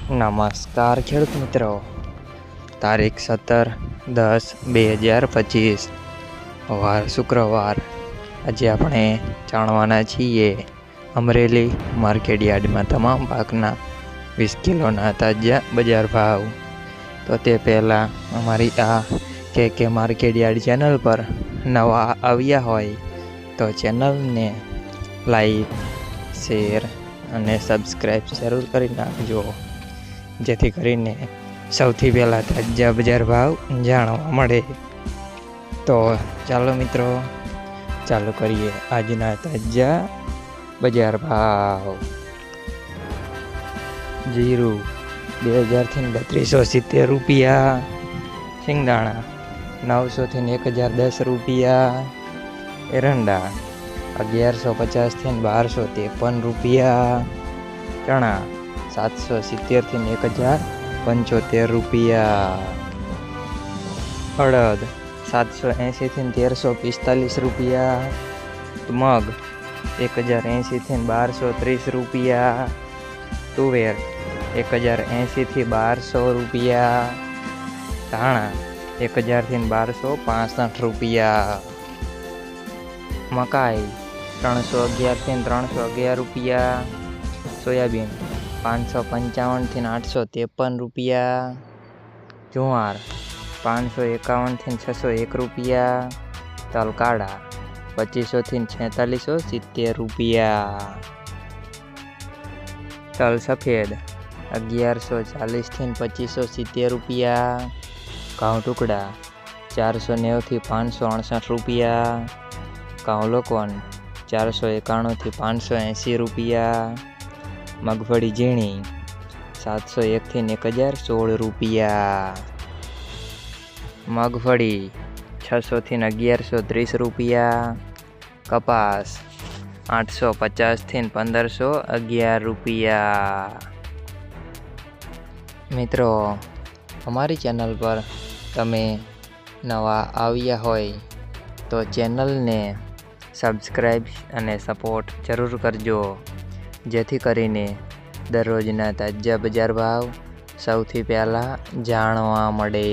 નમસ્કાર ખેડૂત મિત્રો, તારીખ 17/10/2025 વાર શુક્રવાર। આજે આપણે જાણવાના છીએ અમરેલી માર્કેટયાર્ડમાં તમામ પાકના 20 કિલોના તાજા બજાર ભાવ। તો તે પહેલાં અમારી આ કે માર્કેટયાર્ડ ચેનલ પર નવા આવ્યા હોય તો ચેનલને લાઈક, શેર અને સબસ્ક્રાઈબ જરૂર કરી નાખજો, જેથી કરીને સૌથી પહેલાં તાજા બજાર ભાવ જાણવા મળે। તો ચાલો મિત્રો, ચાલુ કરીએ આજના તાજા બજાર ભાવ। જીરું 2000 થી 3270 રૂપિયા, સિંગદાણા 900 થી 1010 રૂપિયા, એરંડા 1150 થી 1253 રૂપિયા, ચણા 770 થી 1075 રૂપિયા, અડદ 780 થી 1345 રૂપિયા, મગ 1080 થી 1230 રૂપિયા, તુવેર 1080 થી 1200 રૂપિયા, ધાણા 1000 થી 1265 રૂપિયા, મકાઈ 311 થી 311 રૂપિયા, સોયાબીન 555 થી 853 રૂપિયા, જુવાર 551 થી 601 રૂપિયા, તલ કાળા 2500 થી 4670 રૂપિયા, તલ સફેદ 1140 થી 2570 રૂપિયા, ઘઉં ટુકડા 490 થી 568 રૂપિયા, ઘઉં લોકવન 491 થી 580 રૂપિયા, મગફળી ઝીણી 701 થી 1016 રૂપિયા, મગફળી 600 થી 1130 રૂપિયા, કપાસ 850 થી 1511 રૂપિયા। મિત્રો, અમારી ચેનલ પર તમે નવા આવ્યા હોય તો ચેનલને સબસ્ક્રાઈબ અને સપોર્ટ જરૂર કરજો, જેથી કરીને દરરોજના તાજા બજાર ભાવ સૌથી પહેલાં જાણવા મળે।